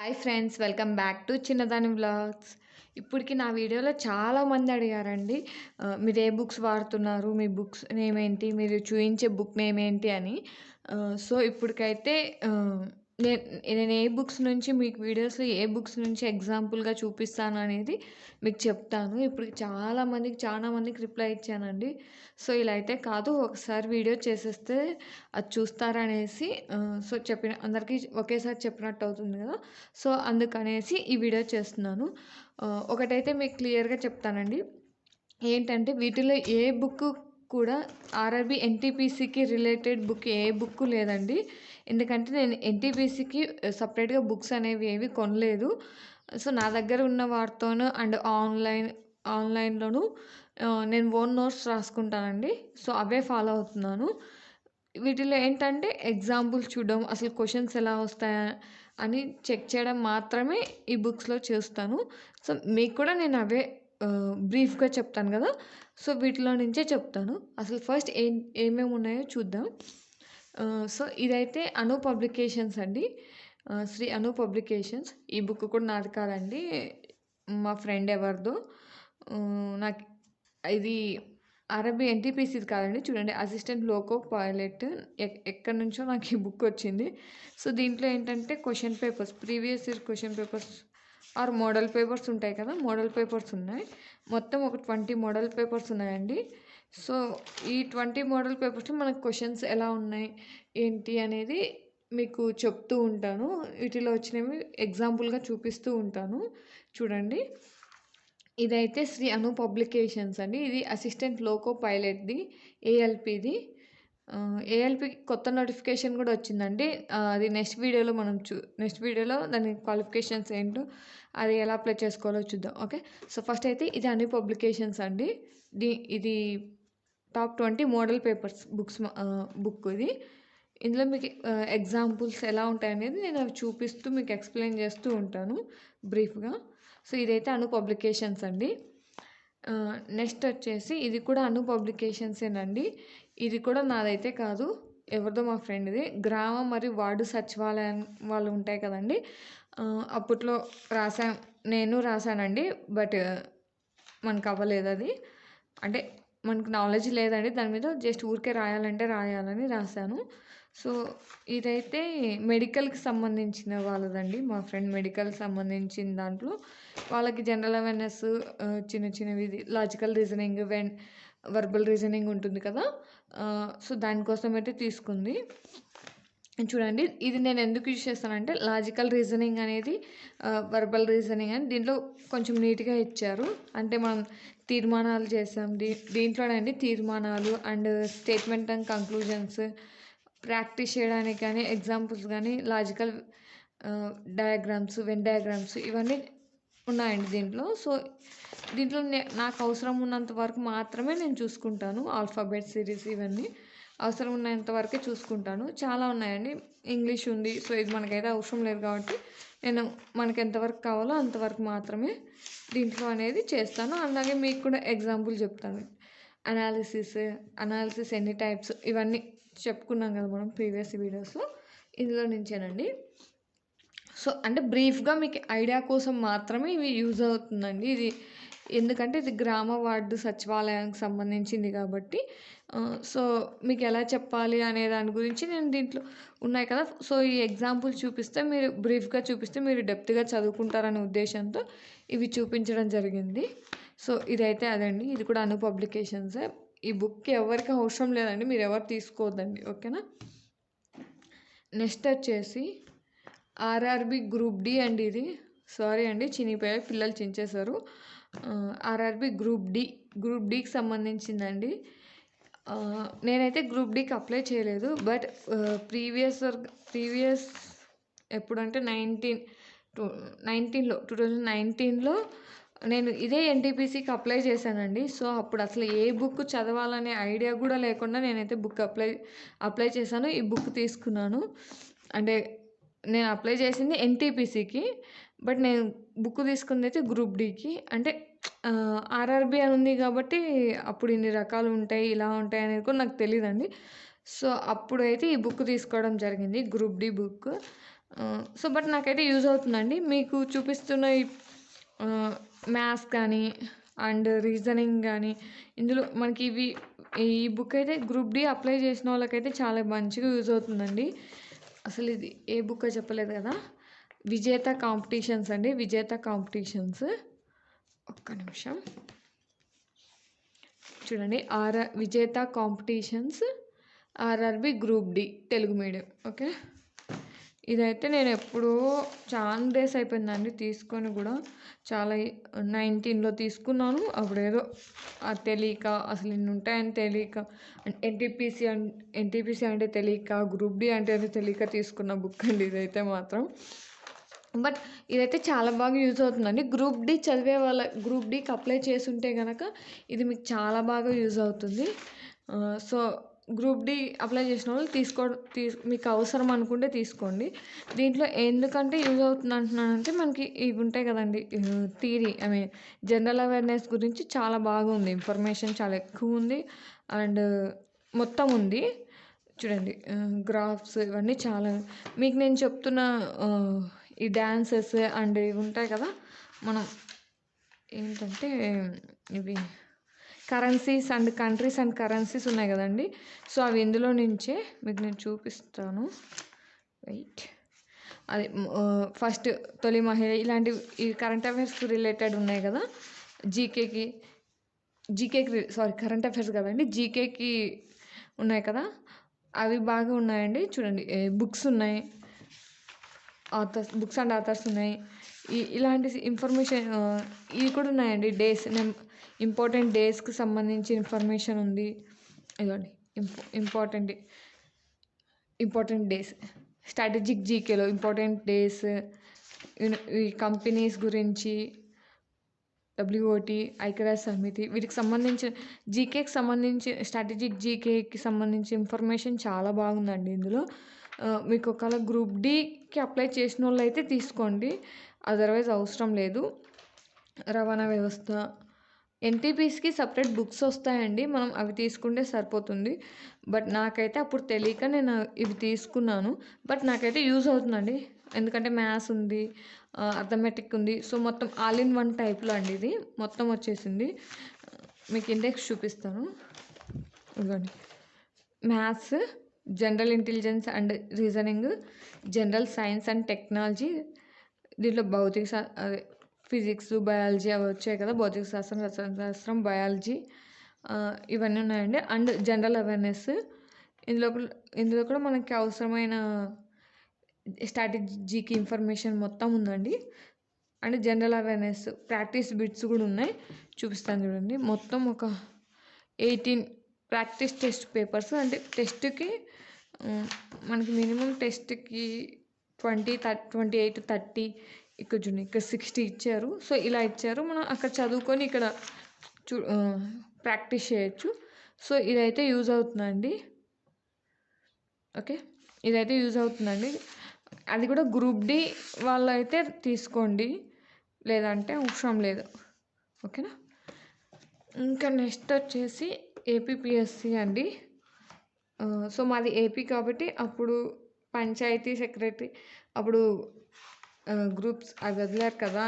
Hi friends, welcome back to చిన్నదాని vlogs. ఇప్పటికి నా వీడియోలో చాలామంది అడిగారండి, మీరు ఏ బుక్స్ వాడుతున్నారు, మీ బుక్స్ నేమ్ ఏంటి, మీరు చూయించే బుక్ నేమ్ ఏంటి అని. సో ఇప్పటికైతే నేను నేను ఏ బుక్స్ నుంచి మీకు వీడియోస్లో ఏ బుక్స్ నుంచి ఎగ్జాంపుల్గా చూపిస్తాను అనేది మీకు చెప్తాను. ఇప్పుడు చాలా మందికి రిప్లై ఇచ్చానండి. సో ఇలా అయితే కాదు, ఒకసారి వీడియో చేసేస్తే అది చూస్తారనేసి సో అందరికీ ఒకేసారి చెప్పినట్టు అవుతుంది కదా. సో అందుకనేసి ఈ వీడియో చేస్తున్నాను. ఒకటైతే మీకు క్లియర్గా చెప్తానండి. ఏంటంటే వీటిలో ఏ బుక్ కూడా ఆర్ఆర్బీ ఎన్టీపీసీకి రిలేటెడ్ బుక్ ఏ బుక్ లేదండి. ఎందుకంటే నేను ఎన్టీపీసీకి సపరేట్గా బుక్స్ అనేవి ఏవి కొనలేదు. సో నా దగ్గర ఉన్న వాటితోనూ అండ్ ఆన్లైన్లోను నేను ఓన్ నోట్స్ రాసుకుంటానండి. సో అవే ఫాలో అవుతున్నాను. వీటిలో ఏంటంటే ఎగ్జాంపుల్స్ చూడడం, అసలు క్వశ్చన్స్ ఎలా వస్తాయా అని చెక్ చేయడం మాత్రమే ఈ బుక్స్లో చేస్తాను. సో మీకు కూడా నేను అవే బ్రీఫ్గా చెప్తాను కదా. సో వీటిలో నుంచే చెప్తాను. అసలు ఫస్ట్ ఏమేమి ఉన్నాయో చూద్దాం. సో ఇదైతే అను పబ్లికేషన్స్ అండి. శ్రీ అను పబ్లికేషన్స్. ఈ బుక్ కూడా నాది కాదండి, మా ఫ్రెండ్ ఎవరిదో. నాకు ఇది ఆర్ఆర్బీ ఎన్టీపీసీది కాదండి. చూడండి, అసిస్టెంట్ లోకో పైలట్. ఎక్కడి నుంచో నాకు ఈ బుక్ వచ్చింది. సో దీంట్లో ఏంటంటే question papers, previous year question papers or model papers ఉంటాయి కదా, మోడల్ పేపర్స్ ఉన్నాయి. మొత్తం ఒక 20 మోడల్ పేపర్స్ ఉన్నాయండి. సో ఈ 20 మోడల్ పేపర్స్లో మనకు క్వశ్చన్స్ ఎలా ఉన్నాయి ఏంటి అనేది మీకు చెప్తూ ఉంటాను. వీటిలో వచ్చినవి ఎగ్జాంపుల్గా చూపిస్తూ ఉంటాను. చూడండి, ఇదైతే శ్రీ అను పబ్లికేషన్స్ అండి. ఇది అసిస్టెంట్ లోకో పైలట్ది, ఏఎల్పిది. ఏఎల్పికి కొత్త నోటిఫికేషన్ కూడా వచ్చిందండి. అది నెక్స్ట్ వీడియోలో దాని క్వాలిఫికేషన్స్ ఏంటో, అది ఎలా అప్లై చేసుకోవాలో చూద్దాం. ఓకే, సో ఫస్ట్ అయితే ఇది అను పబ్లికేషన్స్ అండి. ఇది టాప్ 20 మోడల్ పేపర్స్ బుక్ ఇది. ఇందులో మీకు ఎగ్జాంపుల్స్ ఎలా ఉంటాయనేది నేను అవి చూపిస్తూ మీకు ఎక్స్ప్లెయిన్ చేస్తూ ఉంటాను బ్రీఫ్గా. సో ఇదైతే అను పబ్లికేషన్స్ అండి. నెక్స్ట్ వచ్చేసి ఇది కూడా అను పబ్లికేషన్సేనండి. ఇది కూడా నాదైతే కాదు, ఎవరిదో మా ఫ్రెండ్ది. గ్రామ మరియు వార్డు సచివాలయం వాళ్ళు ఉంటాయి కదండి, అప్పట్లో నేను రాశానండి. బట్ మనకు అవ్వలేదు అది. అంటే మనకు నాలెడ్జ్ లేదండి దాని మీద, జస్ట్ ఊరికే రాయాలంటే రాయాలని రాశాను. సో ఇదైతే మెడికల్కి సంబంధించిన వాళ్ళదండి. మా ఫ్రెండ్ మెడికల్కి సంబంధించిన దాంట్లో వాళ్ళకి జనరల్ అవేర్నెస్, చిన్నవి లాజికల్ రీజనింగ్, వర్బల్ రీజనింగ్ ఉంటుంది కదా. సో దానికోసం అయితే తీసుకుంది. చూడండి, ఇది నేను ఎందుకు యూజ్ చేస్తానంటే లాజికల్ రీజనింగ్ అనేది, వర్బల్ రీజనింగ్ అని దీంట్లో కొంచెం నీట్గా ఇచ్చారు. అంటే మనం తీర్మానాలు చేసాం దీంట్లోనండి, తీర్మానాలు and statement and conclusions practice చేయడానికి కానీ, ఎగ్జాంపుల్స్ కానీ, లాజికల్ డయాగ్రామ్స్, వెన్ డయాగ్రామ్స్ ఇవన్నీ ఉన్నాయండి దీంట్లో. సో దీంట్లో నాకు అవసరం ఉన్నంత వరకు మాత్రమే నేను చూసుకుంటాను. ఆల్ఫాబెట్ సిరీస్ ఇవన్నీ అవసరం ఉన్నంత వరకే చూసుకుంటాను. చాలా ఉన్నాయండి, ఇంగ్లీష్ ఉంది. సో ఇది మనకైతే అవసరం లేదు కాబట్టి మనకి ఎంతవరకు కావాలో అంతవరకు మాత్రమే దీంట్లో అనేది చేస్తాను. అలాగే మీకు కూడా ఎగ్జాంపుల్ చెప్తాను. అనాలిసిస్ ఎన్ని టైప్స్ ఇవన్నీ చెప్పుకున్నాం కదా మనం ప్రీవియస్ వీడియోస్లో. ఇందులో నుంచేనండి. సో అంటే బ్రీఫ్గా మీకు ఐడియా కోసం మాత్రమే ఇవి యూజ్ అవుతుందండి. ఇది ఎందుకంటే ఇది గ్రామ వార్డు సచివాలయానికి సంబంధించింది కాబట్టి, సో మీకు ఎలా చెప్పాలి అనే దాని గురించి నేను దీంట్లో ఉన్నాయి కదా. సో ఈ ఎగ్జాంపుల్ చూపిస్తే, మీరు బ్రీఫ్గా చూపిస్తే మీరు డెప్త్గా చదువుకుంటారనే ఉద్దేశంతో ఇవి చూపించడం జరిగింది. సో ఇదైతే అదండి. ఇది కూడా అను పబ్లికేషన్సే. ఈ బుక్ ఎవరికి అవసరం లేదండి, మీరు ఎవరు తీసుకోవద్దండి. ఓకేనా. నెక్స్ట్ వచ్చేసి ఆర్ఆర్బి గ్రూప్ డి అండి. ఇది సారీ అండి, చినిగిపోయాయి, పిల్లలు చించేశారు. RRB group డికి సంబంధించిందండి. నేనైతే గ్రూప్ డికి అప్లై చేయలేదు. బట్ ప్రీవియస్ ఎప్పుడంటే 2019లో నేను ఇదే ఎన్టీపీసీకి అప్లై చేశానండి. సో అప్పుడు అసలు ఏ బుక్ చదవాలనే ఐడియా కూడా లేకుండా నేనైతే బుక్ అప్లై చేశాను. ఈ బుక్ తీసుకున్నాను. అంటే నేను అప్లై చేసింది ఎన్టీపీసీకి, బట్ నేను బుక్ తీసుకుంది అయితే గ్రూప్ డికి. అంటే ఆర్ఆర్బీ అని ఉంది కాబట్టి అప్పుడు ఇన్ని రకాలు ఉంటాయి, ఇలా ఉంటాయి అనేది కూడా నాకు తెలియదండి. సో అప్పుడైతే ఈ బుక్ తీసుకోవడం జరిగింది, group D book. So, but నాకైతే యూజ్ అవుతుందండి. మీకు చూపిస్తున్న ఈ మ్యాథ్స్ కానీ అండ్ రీజనింగ్ గానీ, ఇందులో మనకి ఈ బుక్ అయితే గ్రూప్ డి అప్లై చేసిన వాళ్ళకైతే చాలా మంచిగా యూజ్ అవుతుందండి. అసలు ఇది ఏ బుక్కో చెప్పలేదు కదా! విజేత కాంపిటీషన్స్ అండి. విజేత కాంపిటీషన్స్. ఒక్క నిమిషం. చూడండి. Vijetha competitions RRB group D Telugu medium. Okay. ఇదైతే నేను ఎప్పుడో చాలా డేస్ అయిపోయిందండి తీసుకొని కూడా. చాలా 19లో తీసుకున్నాను. అప్పుడేదో తెలియక అసలు ఇన్ని ఉంటాయని తెలియక ఎన్టీపీసీ అంటే తెలియక, గ్రూప్ డి అంటే తెలియక తీసుకున్న బుక్ అండి ఇదైతే మాత్రం. బట్ ఇదైతే చాలా బాగా యూజ్ అవుతుందండి. గ్రూప్ డి చదివే గ్రూప్ డికి అప్లై చేసుంటే గనక ఇది మీకు చాలా బాగా యూజ్ అవుతుంది. సో, గ్రూప్ డి అప్లై చేసిన వాళ్ళు మీకు అవసరం అనుకుంటే తీసుకోండి. దీంట్లో ఎందుకంటే యూజ్ అవుతుంది అంటున్నానంటే మనకి ఇవి ఉంటాయి కదండీ! థియరీ జనరల్ అవేర్‌నెస్ గురించి చాలా బాగుంది. ఇన్ఫర్మేషన్ చాలా ఎక్కువుంది. అండ్ మొత్తం ఉంది. చూడండి. గ్రాఫ్స్ ఇవన్నీ చాలా మీకు నేను చెప్తున్న ఈ డాన్సెస్ అండ్ ఇవి ఉంటాయి కదా! మనం ఏంటంటే ఇవి currencies and countries and currencies ఉన్నాయి కదండీ! సో, అవి ఇందులో నుంచే మీకు నేను చూపిస్తాను. వెయిట్. అది ఫస్ట్ తొలి మహిళ ఇలాంటివి ఈ కరెంట్ అఫైర్స్‌కి రిలేటెడ్ ఉన్నాయి కదా! జీకేకి కరెంట్ అఫైర్స్ కదండీ! జీకేకి ఉన్నాయి కదా! అవి బాగా ఉన్నాయండి. చూడండి. బుక్స్ ఉన్నాయి. బుక్స్ అండ్ ఆథర్స్ ఉన్నాయి. ఇలాంటి ఇన్ఫర్మేషన్ ఇవి కూడా ఉన్నాయండి. ఇంపార్టెంట్ డేస్‌కి సంబంధించి ఇన్ఫర్మేషన్ ఉంది. ఇదిగోండి. Important days. స్ట్రాటజిక్ జీకేలో ఇంపార్టెంట్ డేస్, ఈ కంపెనీస్ గురించి, డబ్ల్యూఓటీ, ఐక్యరాజ్య సమితి వీటికి సంబంధించిన జీకేకి సంబంధించి స్ట్రాటజిక్ జీకేకి సంబంధించి ఇన్ఫర్మేషన్ చాలా బాగుందండి ఇందులో. మీకు ఒకవేళ గ్రూప్ డికి అప్లై చేసిన వాళ్ళైతే తీసుకోండి. అదర్వైజ్ అవసరం లేదు. రవాణా వ్యవస్థ, ఎన్టీపీసీకి సపరేట్ బుక్స్ వస్తాయండి. మనం అవి తీసుకుంటే సరిపోతుంది. బట్ నాకైతే అప్పుడు తెలియక నేను ఇవి తీసుకున్నాను. బట్ నాకైతే యూజ్ అవుతుందండి. ఎందుకంటే మ్యాథ్స్ ఉంది, అర్థమెటిక్ ఉంది. సో, మొత్తం ఆల్ ఇన్ వన్ టైప్‌లో అండి ఇది. మొత్తం వచ్చేసింది. మీకు ఇండెక్స్ చూపిస్తాను. ఇదిగోండి. Maths, general intelligence and reasoning, general science and technology, దీంట్లో ఫిజిక్స్, బయాలజీ అవి వచ్చాయి కదా! భౌతిక శాస్త్రం, రసాయన శాస్త్రం, బయాలజీ ఇవన్నీ ఉన్నాయండి. అండ్ జనరల్ అవేర్‌నెస్ ఇందులో కూడా మనకి అవసరమైన స్ట్రాటజీకి ఇన్ఫర్మేషన్ మొత్తం ఉందండి. And general awareness practice bits కూడా ఉన్నాయి. చూపిస్తాను చూడండి. మొత్తం ఒక 18 ప్రాక్టీస్ టెస్ట్ పేపర్స్. అంటే టెస్ట్‌కి మనకి మినిమం టెస్ట్‌కి 28, 30 ఇక్కడ చూడండి. ఇక్కడ 60 ఇచ్చారు. సో, ఇలా ఇచ్చారు. మనం అక్కడ చదువుకొని ఇక్కడ ప్రాక్టీస్ చేయొచ్చు. సో, ఇదైతే యూజ్ అవుతుందండి. ఓకే. ఇదైతే యూజ్ అవుతుందండి. అది కూడా గ్రూప్ డి వాళ్ళైతే తీసుకోండి. లేదంటే అవసరం లేదు. ఓకేనా. ఇంకా నెక్స్ట్ వచ్చేసి ఏపీపీఎస్సీ అండి. సో, మాది ఏపీ కాబట్టి అప్పుడు పంచాయతీ సెక్రటరీ అప్పుడు గ్రూప్స్ అవి వదిలారు కదా!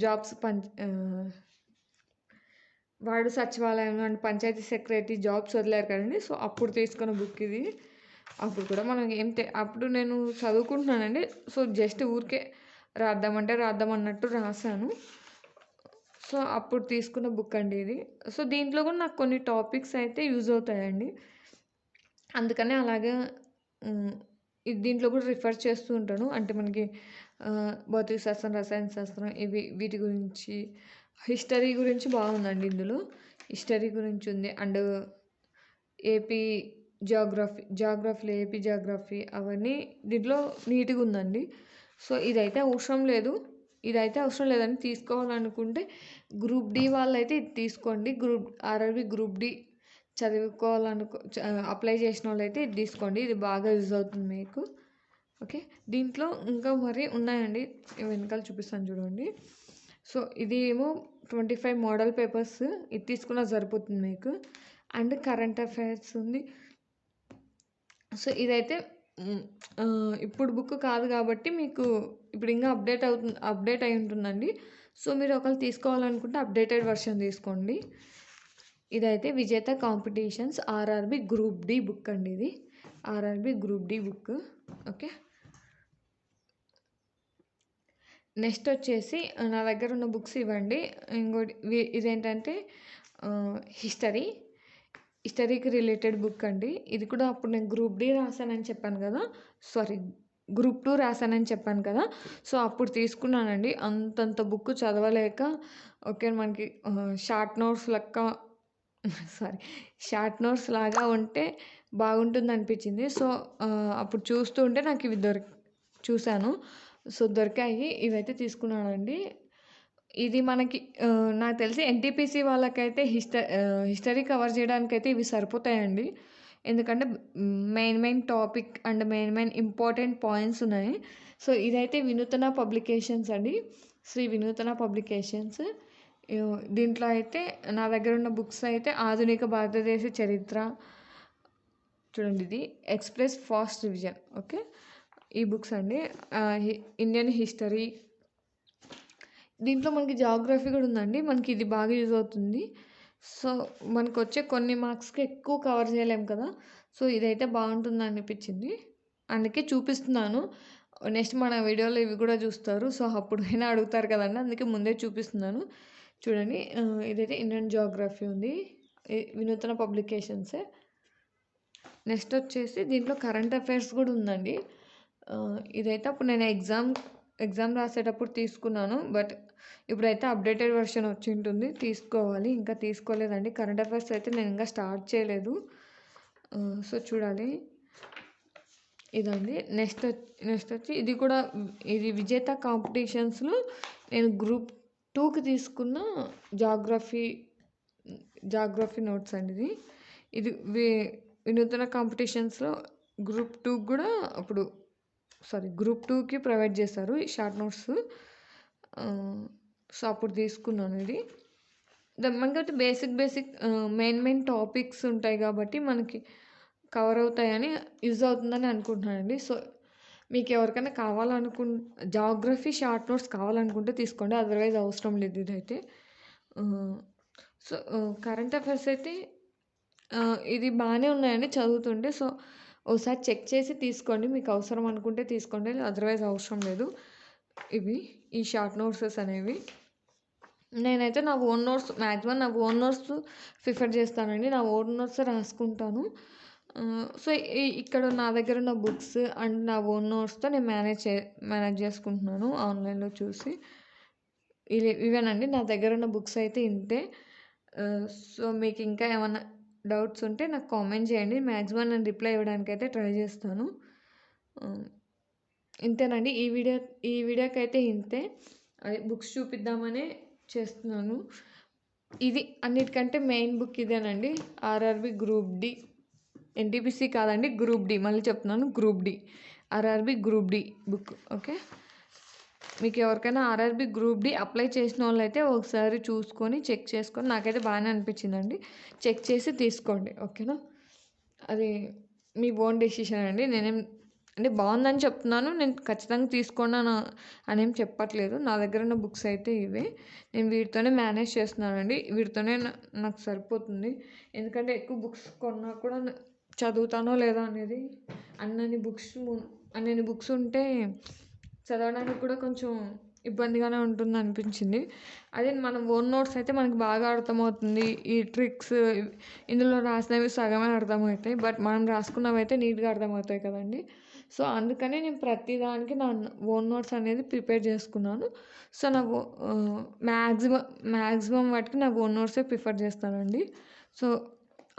జాబ్స్ వార్డు సచివాలయం అండ్ పంచాయతీ సెక్రటరీ జాబ్స్ వదిలారు కదండీ! సో, అప్పుడు తీసుకున్న బుక్ ఇది. అప్పుడు కూడా మనం అప్పుడు నేను చదువుకుంటున్నానండి. సో, జస్ట్ ఊరికే రాద్దామంటే రాద్దాం అన్నట్టు రాసాను. సో, అప్పుడు తీసుకున్న బుక్ అండి ఇది. సో, దీంట్లో కూడా నాకు కొన్ని టాపిక్స్ అయితే యూజ్ అవుతాయండి. అందుకనే అలాగా దీంట్లో కూడా రిఫర్ చేస్తూ ఉంటాను. అంటే మనకి భౌతిక శాస్త్రం, రసాయన శాస్త్రం వీటి గురించి, హిస్టరీ గురించి బాగుందండి ఇందులో. హిస్టరీ గురించి ఉంది. అండ్ ఏపీ జాగ్రఫీలో ఏపీ జాగ్రఫీ అవన్నీ దీంట్లో నీట్‌గా ఉందండి. సో, ఇదైతే అవసరం లేదని తీసుకోవాలనుకుంటే గ్రూప్ డి వాళ్ళైతే ఇది తీసుకోండి. ఆర్ఆర్‌బీ గ్రూప్ డి అప్లై చేసిన వాళ్ళైతే ఇది తీసుకోండి. ఇది బాగా యూజ్ అవుతుంది మీకు. ఓకే. దీంట్లో ఇంకా మరి ఉన్నాయండి. వెనకాల చూపిస్తాను చూడండి. సో, ఇది ఏమో 25 మోడల్ పేపర్స్. ఇది తీసుకున్నా సరిపోతుంది మీకు. అండ్ కరెంట్ అఫైర్స్ ఉంది. సో, ఇదైతే ఇప్పుడు బుక్ కాదు కాబట్టి మీకు ఇప్పుడు ఇంకా అప్డేట్ అయి ఉంటుందండి. సో, మీరు ఒకవేళ తీసుకోవాలనుకుంటే అప్డేటెడ్ వెర్షన్ తీసుకోండి. ఇదైతే Vijetha competitions RRB group D book అండి ఇది. RRB group D book. Okay. Next వచ్చేసి నా దగ్గర ఉన్న బుక్స్ ఇవ్వండి. ఇంకోటి ఇదేంటంటే హిస్టరీకి రిలేటెడ్ బుక్ అండి. ఇది కూడా అప్పుడు నేను గ్రూప్ డి రాశానని చెప్పాను కదా, సారీ గ్రూప్ 2 రాశానని చెప్పాను కదా. సో, అప్పుడు తీసుకున్నానండి. అంతంత బుక్ చదవలేక ఓకే మనకి షార్ట్ నోట్స్ లాగా ఉంటే బాగుంటుంది అనిపించింది. సో, అప్పుడు చూస్తూ ఉంటే నాకు ఇవి చూశాను. సో, దొరికాయి. ఇవైతే తీసుకున్నానండి. ఇది మనకి నాకు తెలిసి ఎన్టీపీసీ వాళ్ళకైతే హిస్టరీ కవర్ చేయడానికైతే ఇవి సరిపోతాయండి. ఎందుకంటే main topic and main important points ఉన్నాయి. సో, ఇదైతే వినూతన పబ్లికేషన్స్ అండి. శ్రీ వినూతన పబ్లికేషన్స్. దీంట్లో అయితే నా దగ్గర ఉన్న బుక్స్ అయితే ఆధునిక భారతదేశ చరిత్ర, చూడండి ఇది ఎక్స్‌ప్రెస్ ఫాస్ట్ రివిజన్. ఓకే. ఈ బుక్స్ అండి. ఇండియన్ హిస్టరీ, దీంట్లో మనకి జియోగ్రఫీ కూడా ఉందండి. మనకి ఇది బాగా యూజ్ అవుతుంది. సో, మనకొచ్చే కొన్ని మార్క్స్‌కి ఎక్కువ కవర్ చేయలేం కదా. సో, ఇదైతే బాగుంటుంది అనిపించింది. అందుకే చూపిస్తున్నాను. నెక్స్ట్ మన వీడియోలో ఇవి కూడా చూస్తారు. సో, అప్పుడైనా అడుగుతారు కదండి, అందుకే ముందే చూపిస్తున్నాను. చూడండి ఇదైతే ఇండియన్ జియోగ్రఫీ ఉంది. వినూతన పబ్లికేషన్సే. నెక్స్ట్ వచ్చేసి దీంట్లో కరెంట్ అఫైర్స్ కూడా ఉందండి. ఇదైతే అప్పుడు నేను ఎగ్జామ్ రాసేటప్పుడు తీసుకున్నాను. బట్ ఇప్పుడైతే అప్డేటెడ్ వెర్షన్ వచ్చి ఉంటుంది. తీసుకోవాలి. ఇంకా తీసుకోలేదండి. కరెంట్ అఫైర్స్ అయితే నేను ఇంకా స్టార్ట్ చేయలేదు. సో, చూడాలి. ఇదండి. నెక్స్ట్ వచ్చి ఇది కూడా ఇది విజేత కాంపిటీషన్స్లో నేను గ్రూప్ 2కి తీసుకున్న జాగ్రఫీ నోట్స్ అండి ఇది. ఇది వినూతన కాంపిటీషన్స్లో గ్రూప్ 2 కూడా గ్రూప్ 2కి ప్రొవైడ్ చేశారు ఈ షార్ట్ నోట్స్. సో, అప్పుడు తీసుకున్నాను ఇది. మనకైతే బేసిక్ మెయిన్ టాపిక్స్ ఉంటాయి కాబట్టి మనకి కవర్ అవుతాయని యూజ్ అవుతుందని అనుకుంటున్నానండి. సో, మీకు ఎవరికైనా జియోగ్రఫీ షార్ట్ నోట్స్ కావాలనుకుంటే తీసుకోండి. అదర్వైజ్ అవసరం లేదు ఇదైతే. సో, కరెంట్ అఫైర్స్ అయితే ఇది బాగానే ఉన్నాయండి చదువుతుంటే. సో, ఒకసారి చెక్ చేసి తీసుకోండి. మీకు అవసరం అనుకుంటే తీసుకోండి. అదర్వైజ్ అవసరం లేదు. ఈ షార్ట్ నోట్సెస్ అనేవి. నేనైతే మ్యాక్సిమం నా ఓన్ నోట్స్ ప్రిఫర్ చేస్తానండి. నా ఓన్ నోట్స్ రాసుకుంటాను. సో, ఇక్కడ నా దగ్గర ఉన్న బుక్స్ అండ్ నా ఓన్ నోట్స్తో నేను మేనేజ్ చేసుకుంటున్నాను ఆన్లైన్లో చూసి. ఇవేనండి నా దగ్గర ఉన్న బుక్స్ అయితే ఇంతే. సో, మీకు ఇంకా ఏమన్నా డౌట్స్ ఉంటే నాకు కామెంట్ చేయండి. మ్యాక్సిమం నేను రిప్లై ఇవ్వడానికి అయితే ట్రై చేస్తాను. ఇంతేనండి. ఈ వీడియోకి అయితే ఇంతే. అదే బుక్స్ చూపిద్దామనే చేస్తున్నాను. ఇది అన్నిటికంటే మెయిన్ బుక్ ఇదేనండి. ఆర్ఆర్బి గ్రూప్ డి, ఎన్టీపీసీ కాదండి, గ్రూప్ డి. మళ్ళీ చెప్తున్నాను, group D. RRB group D book. Okay. మీకు ఎవరికైనా ఆర్ఆర్బి గ్రూప్ డి అప్లై చేసిన వాళ్ళైతే ఒకసారి చూసుకొని చెక్ చేసుకొని, నాకైతే బాగానే అనిపించిందండి, చెక్ చేసి తీసుకోండి. ఓకేనా. అది మీ ఓన్ డెసిషన్ అండి. అంటే బాగుందని చెప్తున్నాను. నేను ఖచ్చితంగా తీసుకోండి అనేం చెప్పట్లేదు. నా దగ్గర ఉన్న బుక్స్ అయితే ఇవే. నేను వీటితోనే మేనేజ్ చేస్తున్నానండి. వీటితోనే నాకు సరిపోతుంది. ఎందుకంటే ఎక్కువ బుక్స్ కొన్నా కూడా చదువుతానో లేదో అనేది, అన్నన్ని బుక్స్ ఉంటే చదవడానికి కూడా కొంచెం ఇబ్బందిగానే ఉంటుంది అనిపించింది. అదే మన ఓన్ నోట్స్ అయితే మనకి బాగా అర్థమవుతుంది. ఈ ట్రిక్స్ ఇందులో రాసినవి సగమే అర్థమవుతాయి. బట్ మనం రాసుకున్నవి అయితే నీట్గా అర్థమవుతాయి కదండి. సో, అందుకని నేను ప్రతిదానికి నా ఓన్ నోట్స్ అనేది ప్రిపేర్ చేసుకున్నాను. సో, నా మ్యాక్సిమం వాటికి నా ఓన్ నోట్సే ప్రిఫర్ చేస్తానండి. సో,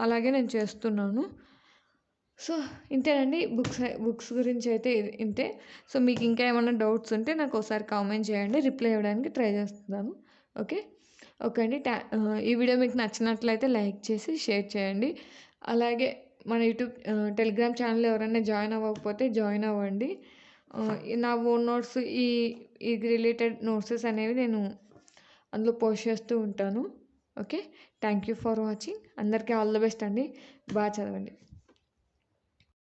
అలాగే నేను చేస్తున్నాను. సో, ఇంతేనండి. బుక్స్ గురించి అయితే ఇంతే. సో, మీకు ఇంకా ఏమైనా డౌట్స్ ఉంటే నాకు ఒకసారి కామెంట్ చేయండి. రిప్లై ఇవ్వడానికి ట్రై చేస్తున్నాను. ఓకే అండి. ఈ వీడియో మీకు నచ్చినట్లయితే లైక్ చేసి షేర్ చేయండి. అలాగే మన టెలిగ్రామ్ ఛానల్ ఎవరైనా జాయిన్ అవ్వకపోతే జాయిన్ అవ్వండి. నా ఓన్ నోట్స్ ఈ రిలేటెడ్ నోట్సెస్ అనేవి నేను అందులో పోస్ట్ చేస్తూ ఉంటాను. Okay. Thank you for watching. అందరికీ ఆల్ ద బెస్ట్ అండి. బాగా చదవండి.